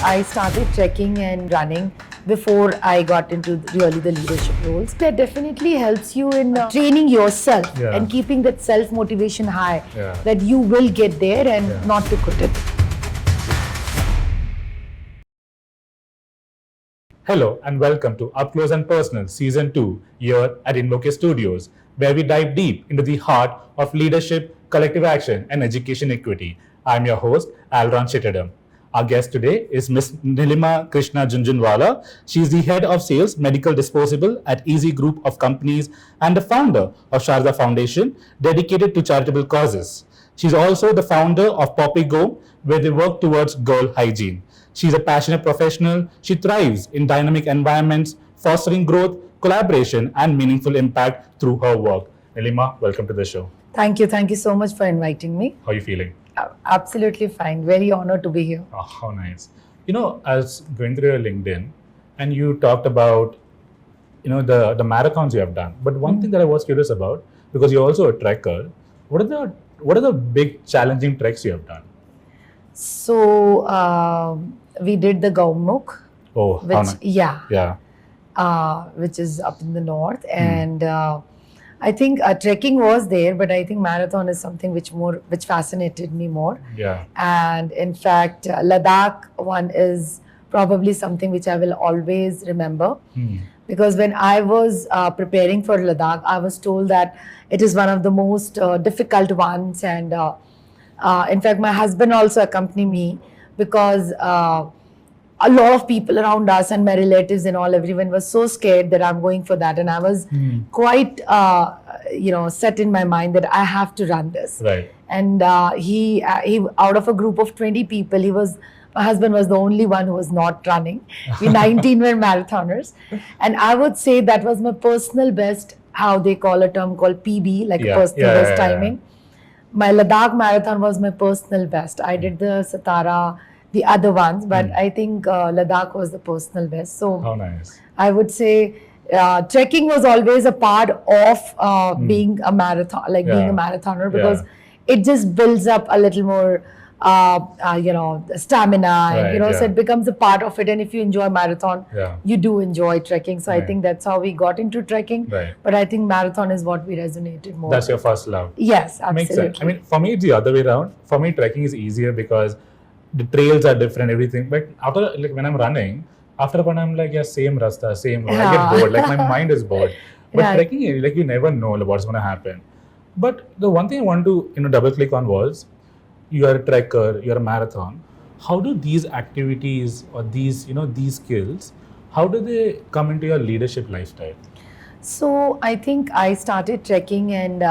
I started trekking and running before I got into really the leadership roles. That definitely helps you in training yourself and keeping that self-motivation high, that you will get there and not to quit it. Hello and welcome to Up Close and Personal Season 2 here at InvokED Studios, where we dive deep into the heart of leadership, collective action and education equity. I'm your host, Alron Chittadam. Our guest today is Miss Nilima Krishna Jhunjhunwala. She is the head of sales medical disposable at Easy Group of Companies and the founder of Sharda Foundation, dedicated to charitable causes. She's also the founder of Poppy Go, where they work towards girl hygiene. She's a passionate professional. She thrives in dynamic environments, fostering growth, collaboration, and meaningful impact through her work. Nilima, welcome to the show. Thank you. Thank you so much for inviting me. How are you feeling? Absolutely fine. Very honored to be here. Oh, how nice. You know, I was going through your LinkedIn and you talked about, the marathons you have done. But one thing that I was curious about, because you're also a trekker, what are the big challenging treks you have done? So we did the Gaumukh. Oh, which, how nice. Yeah. Which is up in the north. And I think trekking was there, but I think marathon is something which fascinated me more. Yeah. And in fact, Ladakh one is probably something which I will always remember. Because when I was preparing for Ladakh, I was told that it is one of the most difficult ones. And in fact, my husband also accompanied me because a lot of people around us and my relatives and all, everyone was so scared that I'm going for that. And I was quite, set in my mind that I have to run this. Right. And he out of a group of 20 people, my husband was the only one who was not running. We 19 were marathoners. And I would say that was my personal best, how they call a term called PB, like a personal best timing. My Ladakh marathon was my personal best. I did the Satara, the other ones, but I think Ladakh was the personal best. So how nice. I would say trekking was always a part of being a marathon, being a marathoner, because it just builds up a little more, stamina, and so it becomes a part of it. And if you enjoy marathon, you do enjoy trekking. So I think that's how we got into trekking. Right. But I think marathon is what we resonated more. That's your first love. Yes, absolutely. Makes sense. I mean, for me, it's the other way around. For me, trekking is easier because the trails are different, everything. But after, when I'm running, after a point, I'm like, same rasta, same road. I get bored. My mind is bored. But trekking, you never know what's going to happen. But the one thing I want to, double click on was, you are a trekker, you're a marathon. How do these activities or these skills, how do they come into your leadership lifestyle? So I think I started trekking and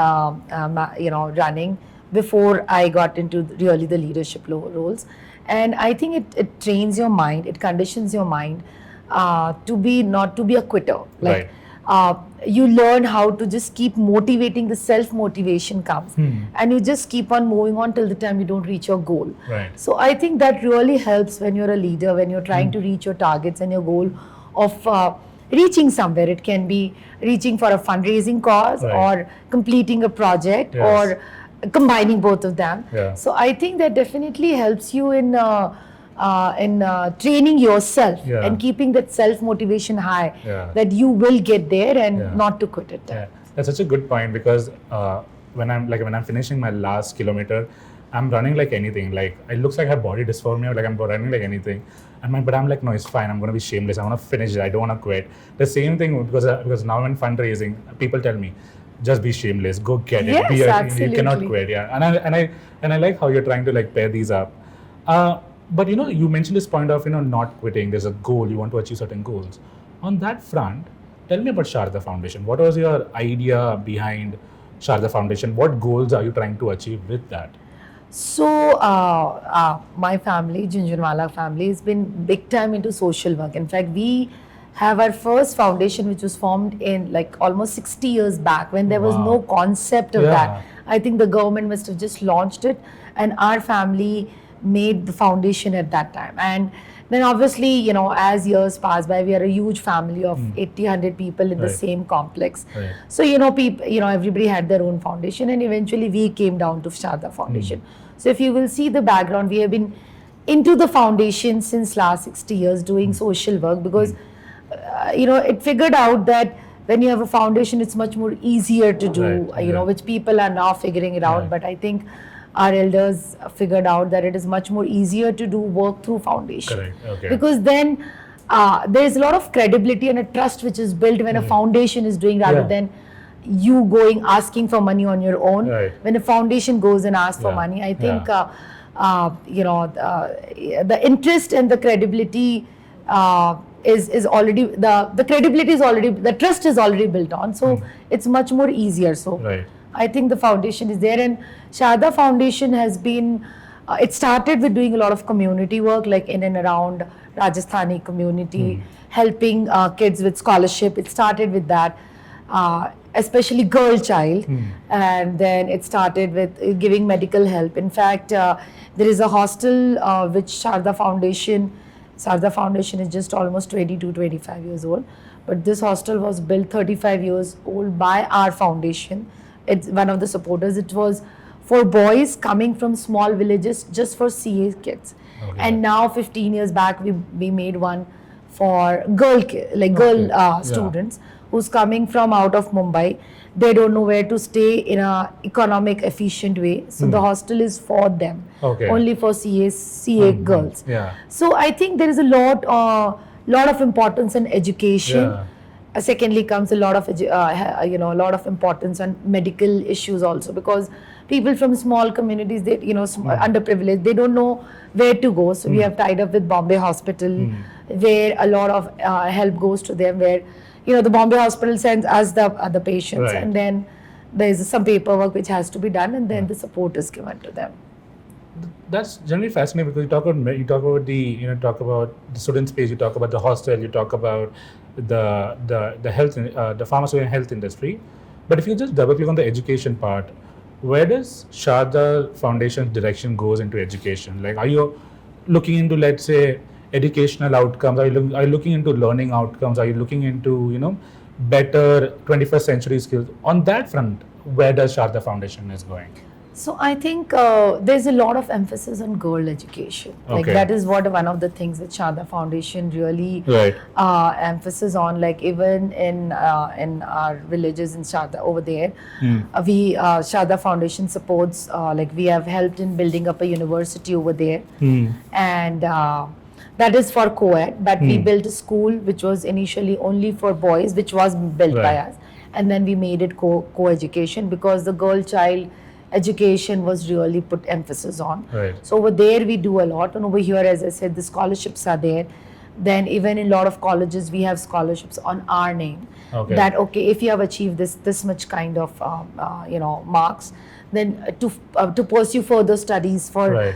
running before I got into really the leadership roles. And I think it trains your mind, it conditions your mind not to be a quitter. You learn how to just keep motivating, the self-motivation comes. And you just keep on moving on till the time you don't reach your goal. Right. So I think that really helps when you're a leader, when you're trying to reach your targets and your goal of reaching somewhere. It can be reaching for a fundraising cause or completing a project or combining both of them. So I think that definitely helps you in training yourself and keeping that self-motivation high, that you will get there and not to quit it. That's such a good point, because when I'm finishing my last kilometer, I'm running like anything. It looks like I have body dysphoria, I'm running like anything. But I'm like, no, it's fine. I'm going to be shameless. I want to finish it. I don't want to quit. The same thing, because now in fundraising, people tell me, just be shameless, go get it. Absolutely. You cannot quit. And I like how you're trying to pair these up. But you mentioned this point of not quitting. There's a goal, you want to achieve certain goals. On that front, tell me about Sharda Foundation. What was your idea behind Sharda Foundation? What goals are you trying to achieve with that? So my family, Jhunjhunwala family, has been big time into social work. In fact, we have our first foundation, which was formed in almost 60 years back, when there was no concept of that. I think the government must have just launched it, and our family made the foundation at that time. And then obviously, as years pass by, we are a huge family of 80-100 people in the same complex. So, people, everybody had their own foundation, and eventually we came down to Sharda Foundation. So if you will see the background, we have been into the foundation since last 60 years doing social work, because it figured out that when you have a foundation, it's much more easier to do, which people are now figuring it out. Right. But I think our elders figured out that it is much more easier to do work through foundation. Correct. Okay. Because then there's a lot of credibility and a trust which is built when a foundation is doing, rather than you going asking for money on your own. Right. When a foundation goes and asks for money, I think the interest and the credibility is already, the credibility is already, the trust is already built on, so it's much more easier. So Right. I think the foundation is there, and Sharda Foundation has been, it started with doing a lot of community work, like in and around Rajasthani community, helping kids with scholarship. It started with that, especially girl child, and then it started with giving medical help. In fact, there is a hostel which Sharda Foundation is just almost 22-25 years old, but this hostel was built 35 years old by our foundation. It's one of the supporters. It was for boys coming from small villages, just for CA kids. Okay. And now 15 years back we made one for students who's coming from out of Mumbai. They don't know where to stay in a economic efficient way, so the hostel is for them, only for CA girls. Yeah. So I think there is a lot of importance in education. Yeah. Secondly comes a lot of importance on medical issues also, because people from small communities, they underprivileged, they don't know where to go. So we have tied up with Bombay Hospital, where a lot of help goes to them, where the Bombay Hospital sends us the patients, Right. and then there is some paperwork which has to be done, and then the support is given to them. That's generally fascinating, because you talk about the student space, you talk about the hostel, you talk about the health, the pharmacy and health industry. But if you just double click on the education part, where does Sharda Foundation's direction goes into education? Like, are you looking into, let's say, educational outcomes? Are you looking into learning outcomes? Are you looking into better 21st century skills? On that front, where does Sharda Foundation is going? So I think there's a lot of emphasis on girl education. Like that is one of the things that Sharda Foundation really emphasis on. Like even in our villages in Sharda over there, we Sharda Foundation supports. We have helped in building up a university over there, and that is for co-ed. But we built a school which was initially only for boys, which was built by us, and then we made it co-education, because the girl child education was really put emphasis on. Right. So over there we do a lot, and over here, as I said, the scholarships are there. Then even in a lot of colleges we have scholarships on our name. That if you have achieved this much kind of marks, then to pursue further studies for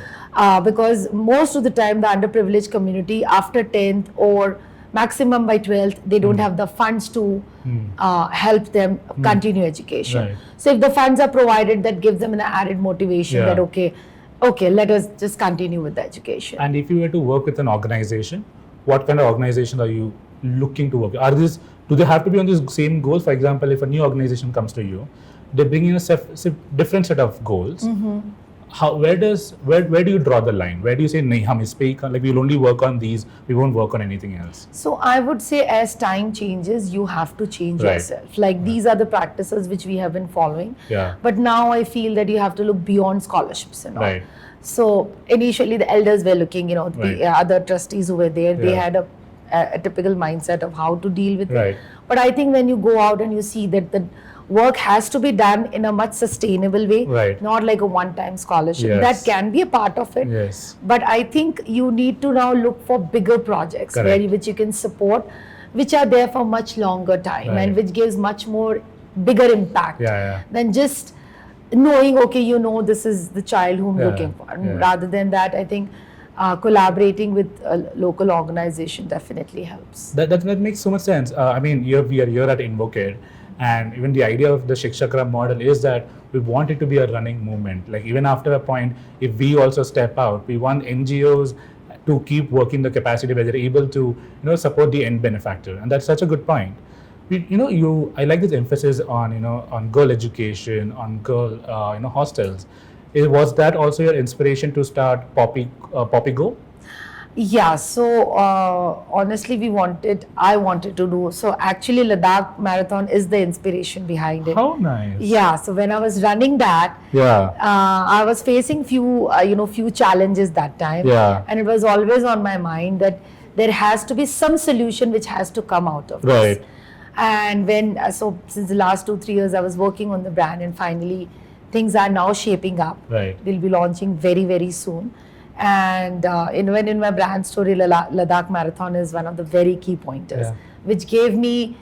because most of the time the underprivileged community after 10th or maximum by 12th, they don't have the funds to help them continue education. So if the funds are provided, that gives them an added motivation that okay, let us just continue with the education. And if you were to work with an organization, what kind of organization are you looking to work with? Do they have to be on this same goal? For example, if a new organization comes to you, they bring in a different set of goals. Where do you draw the line? Where do you say, nahi, hum is pe, like we'll only work on these, we won't work on anything else? So I would say as time changes, you have to change yourself. Like these are the practices which we have been following. But now I feel that you have to look beyond scholarships and all. So initially the elders were looking, the other trustees who were there, they had a typical mindset of how to deal with it. But I think when you go out and you see that the work has to be done in a much sustainable way, not like a one-time scholarship. That can be a part of it. But I think you need to now look for bigger projects which you can support, which are there for much longer time and which gives much more bigger impact than just knowing, this is the child whom looking for. Rather than that, I think collaborating with a local organization definitely helps. That makes so much sense. I mean, we are here at InvokED, and even the idea of the ShikshaLokam model is that we want it to be a running movement. Like even after a point, if we also step out, we want NGOs to keep working the capacity where they're able to support the end benefactor, and that's such a good point. I like this emphasis on on girl education, on girl hostels. Was that also your inspiration to start Poppy Go? Yeah, so honestly, I wanted to do, so actually Ladakh Marathon is the inspiration behind it. How nice. Yeah, so when I was running that, Yeah. I was facing few challenges that time. Yeah. And it was always on my mind that there has to be some solution which has to come out of Right. this. And when, so since the last 2-3 years, I was working on the brand, and finally things are now shaping up. Right. We'll be launching very, very soon. And in my brand story, Ladakh Marathon is one of the very key pointers, Yeah. which gave me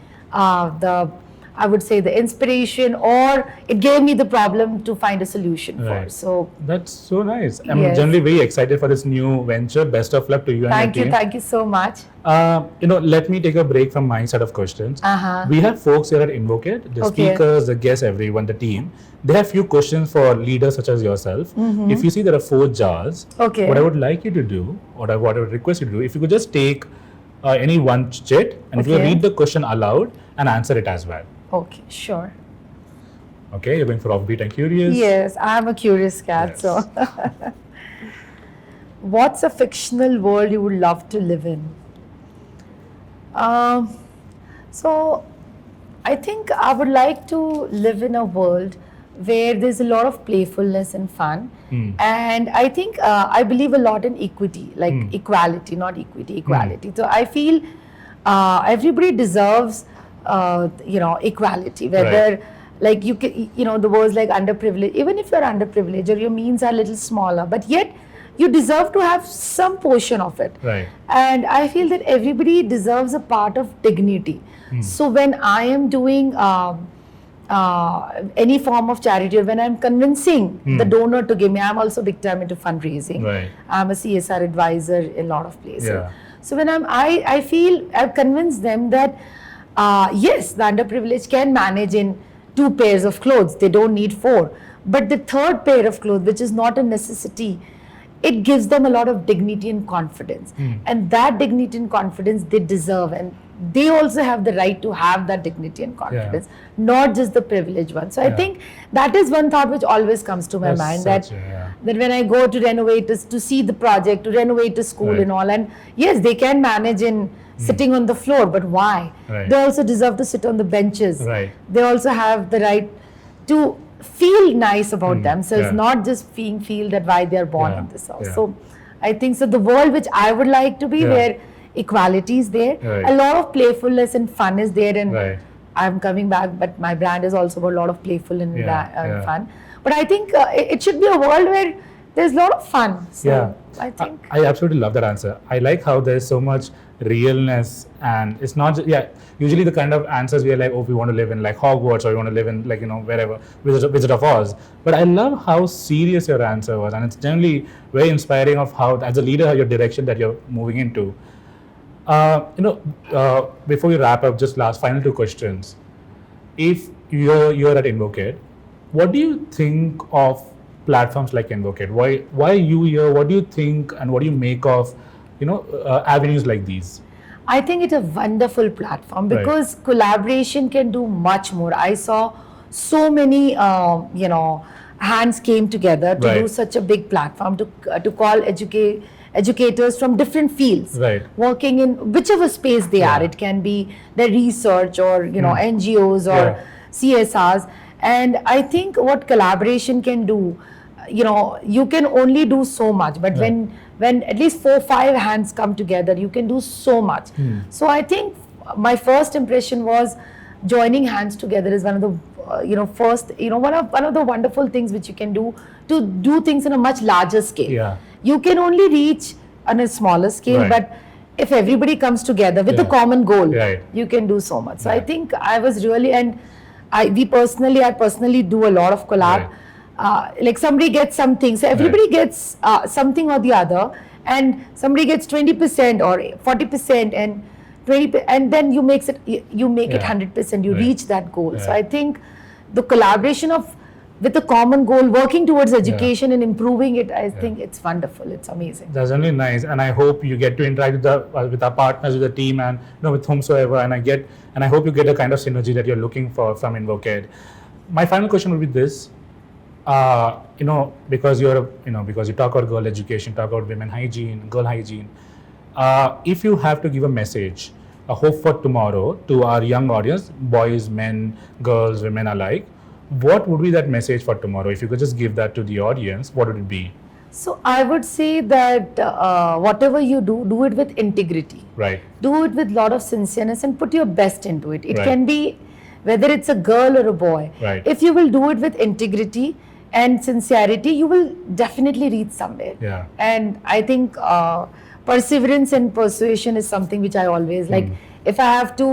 I would say the inspiration, or it gave me the problem to find a solution for. Right. So That's so nice. I'm Yes. generally very excited for this new venture. Best of luck to you and your team. thank you so much. Let me take a break from my set of questions. Uh-huh. We have folks here at InvokED, the Okay. speakers, the guests, everyone, the team. They have few questions for leaders such as yourself. If you see there are 4 jars, Okay. what I would like you to do, or what I would request you to do, if you could just take any one chit, and if you Okay. read the question aloud and answer it as well. Okay, sure. Okay, you're going for offbeat and curious. Yes, I'm a curious cat. Yes. So, what's a fictional world you would love to live in? So, I think I would like to live in a world where there's a lot of playfulness and fun. And I think I believe a lot in equity, like equality, not equity, equality. So I feel everybody deserves, equality, whether like you can, the words like underprivileged, even if you're underprivileged or your means are a little smaller, but yet you deserve to have some portion of it. Right. And I feel that everybody deserves a part of dignity. So when I am doing any form of charity, or when I'm convincing the donor to give me, I'm also big time into fundraising. Right. I'm a CSR advisor in a lot of places. Yeah. So when I feel I've convinced them that yes, the underprivileged can manage in 2 pairs of clothes. They don't need 4. But the 3rd pair of clothes, which is not a necessity, it gives them a lot of dignity and confidence. And that dignity and confidence they deserve, and they also have the right to have that dignity and confidence, not just the privileged one. So I think that is one thought which always comes to my That's mind, such that when I go to renovators to see the project, to renovate a school Right. and all, and yes, they can manage in sitting on the floor, but why? Right. They also deserve to sit on the benches. Right. They also have the right to feel nice about themselves, yeah. not just feel that why they are born Yeah, in this house. yeah. So I think so the world which I would like to be, Yeah. where equality is there, Right. a lot of playfulness and fun is there, and Right. I'm coming back, but my brand is also about a lot of playful and Yeah. fun. But I think it should be a world where there's a lot of fun. So Yeah. I think I absolutely love that answer. I like how there's so much realness, and it's not just, usually the kind of answers we are like, oh, we want to live in like Hogwarts, or we want to live in like, wherever, Wizard of Oz. But I love how serious your answer was, and it's generally very inspiring of how, as a leader, your direction that you're moving into. Before we wrap up, just final 2 questions. If you're at InvokED, what do you think of platforms like InvokED? Why are you here? What do you think, and what do you make of avenues like these? I think it's a wonderful platform Right. because collaboration can do much more. I saw so many, hands came together to Right. do such a big platform to call educators from different fields, Right. working in whichever space they are. Yeah. It can be their research or NGOs or Yeah. CSRs, and I think what collaboration can do, you can only do so much, but when at least 4-5 hands come together, you can do so much. So I think my first impression was joining hands together is one of the one of the wonderful things which you can do to do things in a much larger scale. Yeah. You can only reach on a smaller scale, Right. but if everybody comes together with a Yeah. common goal, Right. you can do so much. So I Yeah. think I was really, and I personally do a lot of collab. Right. Like somebody gets something, so everybody gets something or the other, and somebody gets 20% or 40% and 20%, and then you make it Yeah. 100%. You Right. reach that goal. So Yeah. I think the collaboration with a common goal, working towards education and improving it, I think it's wonderful. It's amazing. That's really nice, and I hope you get to interact with our partners, with the team, and with whomsoever. And I hope you get the kind of synergy that you're looking for from InvokED. My final question would be this: because because you talk about girl education, talk about women hygiene, girl hygiene. If you have to give a message, a hope for tomorrow to our young audience, boys, men, girls, women alike, what would be that message for tomorrow? If you could just give that to the audience, what would it be? So I would say that whatever you do, do it with integrity. Right. Do it with lot of sincereness and put your best into it. It Right. can be whether it's a girl or a boy. Right. If you will do it with integrity and sincerity, you will definitely reach somewhere. Yeah. And I think perseverance and persuasion is something which I always like. If I have to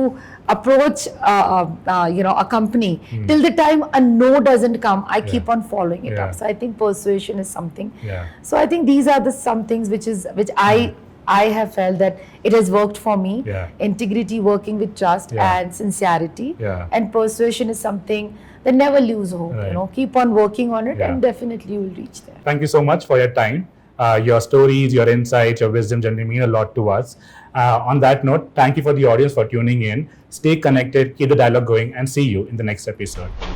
approach a company, till the time a no doesn't come, I keep on following it Yeah. up. So I think persuasion is something. Yeah. So I think these are the some things which I have felt that it has worked for me. Yeah. Integrity, working with trust Yeah. and sincerity. Yeah. And persuasion is something that never lose hope. Right. Keep on working on it, Yeah. and definitely you will reach there. Thank you so much for your time. Your stories, your insights, your wisdom generally mean a lot to us. On that note, thank you for the audience for tuning in. Stay connected, keep the dialogue going, and see you in the next episode.